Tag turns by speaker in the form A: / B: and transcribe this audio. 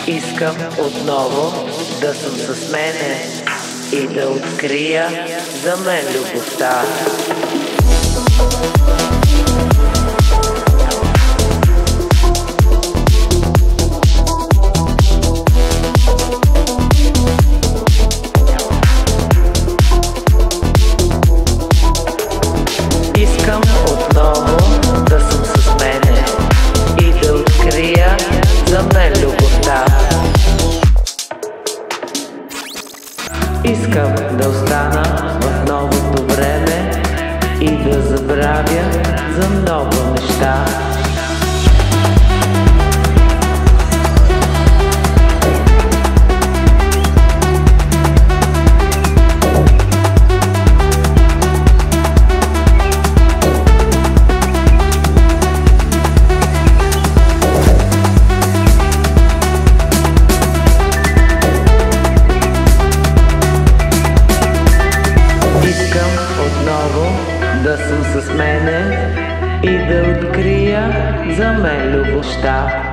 A: Искам отново да съм с мене и да открия за мен любовта. Искам отново да съм с мене и да открия за мен любовта. Искам да остана в новото време и да забравя за много неща. Да съм с мене и да открия за мен любовта.